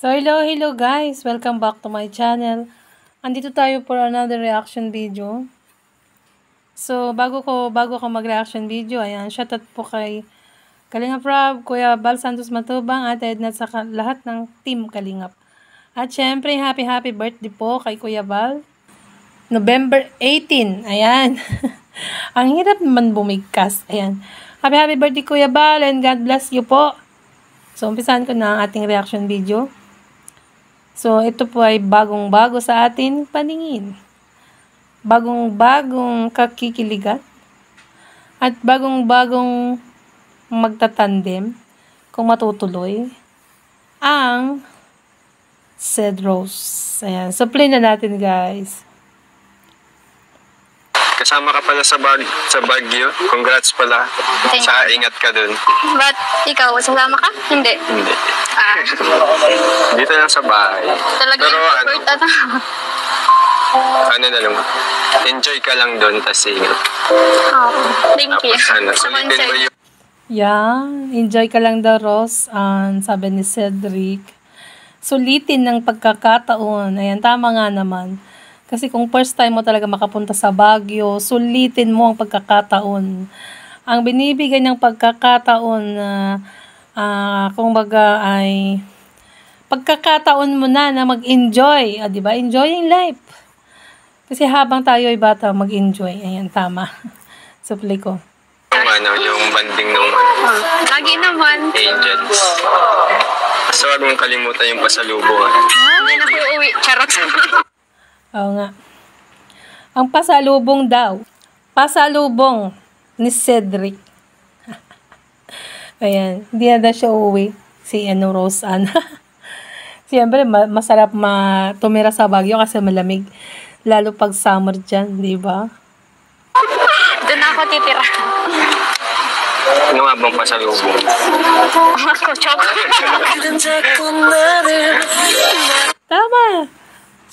So, hello guys! Welcome back to my channel. Andito tayo for another reaction video. So, bago ko mag-reaction video, ayan, shoutout po kay Kalingap Rob, Kuya Bal Santos Matubang, at Edna sa lahat ng team Kalingap. At syempre, happy birthday po kay Kuya Bal. November 18, ayan. Ang hirap naman bumigkas, ayan. Happy birthday Kuya Bal, and God bless you po. So, umpisahan ko na ang ating reaction video. So, ito po ay bagong-bago sa ating paningin. Bagong-bagong kakikiligan. At bagong-bagong magtatandem kung matutuloy ang Ced Rose. Ayan. So, play na natin, guys. Kasama ka pala sa Baguio. Congrats pala. Saka ingat ka dun. Ba't ikaw, sasama ka? Hindi. Hindi. Dito lang sa bahay. Talaga Pero ano na lang. Enjoy ka lang dun, tas ingat. Thank you. Tapos sulitin mo yung... Yan. Enjoy ka lang daw, Rose. Sabi ni Cedric. Sulitin ng pagkakataon. Ayan, tama nga naman. Kasi kung first time mo talaga makapunta sa Baguio, sulitin mo ang pagkakataon. Ang binibigay ng pagkakataon na kung baga ay pagkakataon mo na mag-enjoy. Diba? Enjoying life. Kasi habang tayo ay bata, mag-enjoy. Ayan, tama. So, play ko. Yung banding nung lagi naman. Angels. So, huwag mong kalimutan yung pasalubong. Hindi na kayo uwi. Charot. Oo nga. Ang pasalubong daw. Pasalubong ni Cedric. Ayan. Hindi na daw siya uuwi. Si Rose Ann. Siyempre, masarap tumira sa Baguio kasi malamig. Lalo pag summer dyan, di ba? Doon ako titira. Ano nga bang pasalubong? Ako, chocolate. Tama.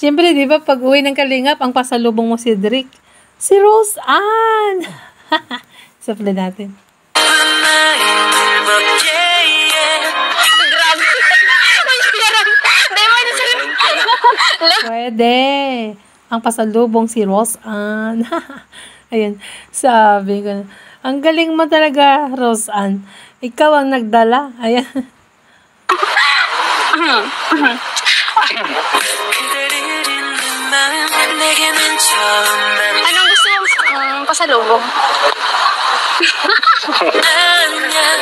Siyempre, di ba, pag uwi ng Kalingap, ang pasalubong mo si Cedric, si Rose Ann. Sapla natin. Grabe. Pwede. Ang pasalubong si Rose Ann. Ayun, sabi ko. Ang galing mo talaga, Rose Ann. Ikaw ang nagdala. Ayan. Anong gusto mong pasalubong?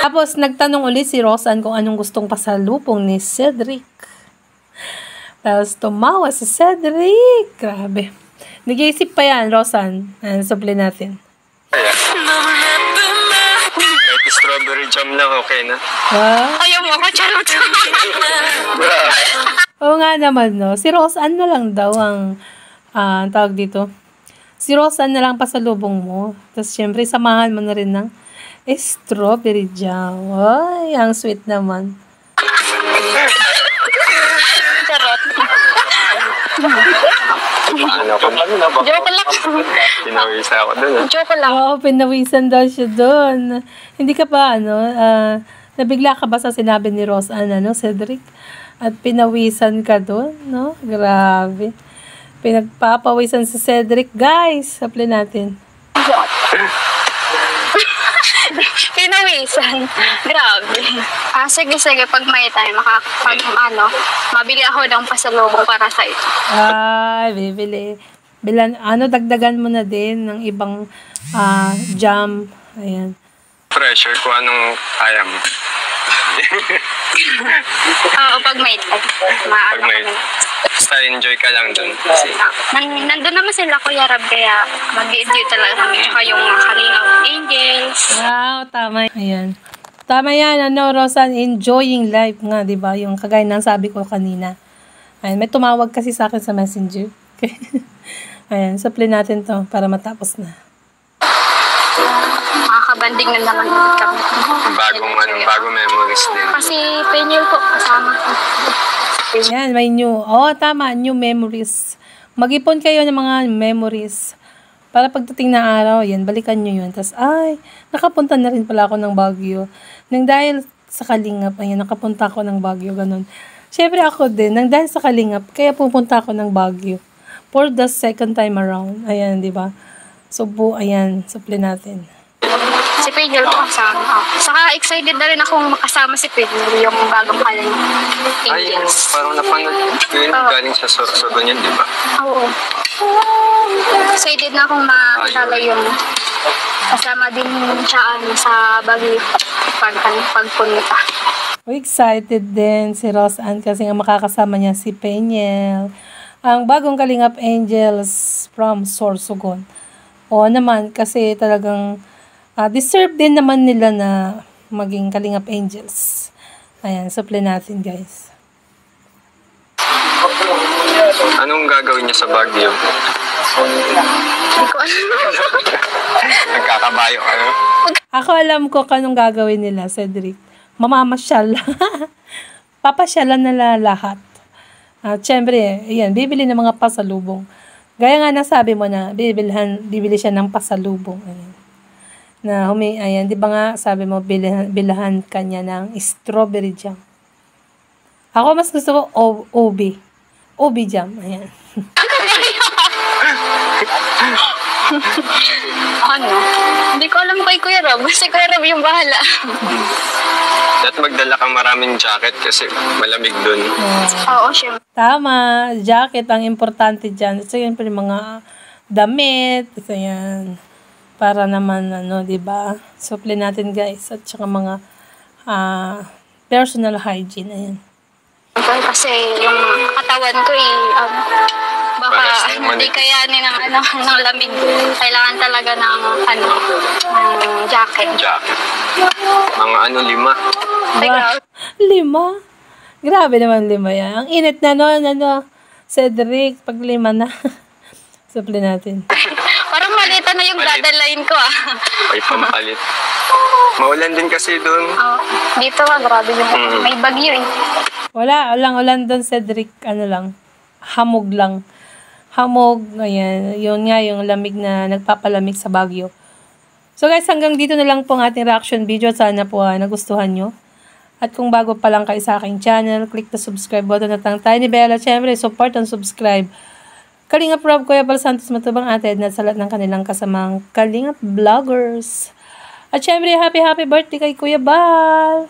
Tapos, nagtanong ulit si Rose Ann kung anong gustong pasalubong ni Cedric. Tapos, tumawa si Cedric. Grabe. Nag-iisip pa yan, Rose Ann. Supli natin. Ayan. Kahit strawberry jam lang, okay na. Ayaw mo ako, charot. Oo nga naman, no? Si Rose Ann na lang daw ang tawag dito. Si Rose Ann na lang pasalubong mo. Tapos, syempre, samahan mo na rin ng strawberry jam. Ay, ang sweet naman. Charot. Joke lang. Pinawisa ako dun. Joke lang. Oo, pinawisan daw siya doon. Hindi ka pa, nabigla ka ba sa sinabi ni Rose Ann, Cedric? At pinawisan ka doon, no? Grabe. Pinagpapawisan si Cedric. Guys, apply natin. Pinawisan. Grabe. Sige. Pag may time, mabili ako ng pasalubong para sa ito. Ay, bibili. Dagdagan mo na din ng ibang jam. Ayan. Pressure kung anong kaya mo. Oo, pag may time. Pag may... Basta enjoy ka lang dun. Kasi... Nandun naman sila, Kuya Rab, kaya mag-enjoy talaga kami. Tsaka yung Kalingap Angels. Wow, tama. Ayan. Tama yan, Rose Ann, enjoying life nga, di ba? Yung kagaya ng sabi ko kanina. Ayan, may tumawag kasi sa akin sa messenger. Ayan, supply natin to para matapos na. Makakabanding na naman kami. Bagong memories din. Kasi penyo po kasama ko. Ayan, may new. Tama, new memories. Mag-ipon kayo ng mga memories. Para pagdating na araw, yan, balikan nyo yun. Tapos, nakapunta na rin pala ako ng Baguio. Nang dahil sa Kalingap, ayan, nakapunta ako ng Baguio, ganun. Syempre ako din, nang dahil sa Kalingap, kaya pupunta ako ng Baguio. For the second time around. Ayan, di ba? So, ayan, supply natin. Si Pedro ko kasama ako. Saka excited na rin akong makasama si Pedro yung bagong Kalingap Ay, yung Angels. parang napanood ko yun, galing sa Sorsogon yun, di ba? Oo. Excited na akong makasala yung kasama din siya sa Baguio pagpunta. Excited din si Rose Ann kasi nga makakasama niya si Peñel. Ang bagong Kalingap Angels from Sorsogon. Oo naman, kasi talagang deserve din naman nila na maging Kalingap Angels. Ayan, supply natin guys. Anong gagawin niya sa Baguio? Hindi ko alam. Nagkakabayo ka, no? Ako alam ko kanong gagawin nila, Cedric. Mamamasyal. Papasyalan nila lahat. At syempre, ayan, bibili ng mga pasalubong. Gaya nga nasabi mo na, bibili siya ng pasalubong. Ayan. Ayan, di ba nga, sabi mo, bilahan kanya ng strawberry jam. Ako mas gusto ko OB jam. Ayan. Ano? Hindi ko alam kay Kuya Rob. Si Kuya Rob yung bahala. At magdala kang maraming jacket kasi malamig dun. Oo, syempre. Tama, jacket ang importante dyan. So, yun pa yung mga damit. So, yan. Para naman, di ba? Supply natin, guys. At saka mga personal hygiene. Ayan. Kasi yung katawan ko baka hindi kayanin ng lamig. Kailangan talaga ng jacket. Mga 5. Ay, grabe. 5? Grabe naman 5 yan. Ang init na Cedric, pag 5 na. Supply natin. Parang malita na yung dadalayin ko Ay, pampalit. Maulan din kasi dun. Dito grabe yung may bagyo Walang ulan doon, Cedric. Hamog lang. Hamog, ayan. Yun nga, yung lamig na nagpapalamig sa Baguio. So guys, hanggang dito na lang po ang ating reaction video. Sana po nagustuhan nyo. At kung bago pa lang kayo sa aking channel, click the subscribe button at ang tiny bell. At syempre, support and subscribe. Kalingap Rob, Kuya Bal Santos Matubang, Ate Edna, sa lahat ng kanilang kasamang Kalingap Vloggers. At syempre, happy birthday kay Kuya Bal!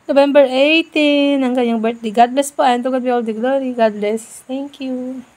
November 18, ang kanyang birthday. God bless po and to God be all the glory. God bless. Thank you.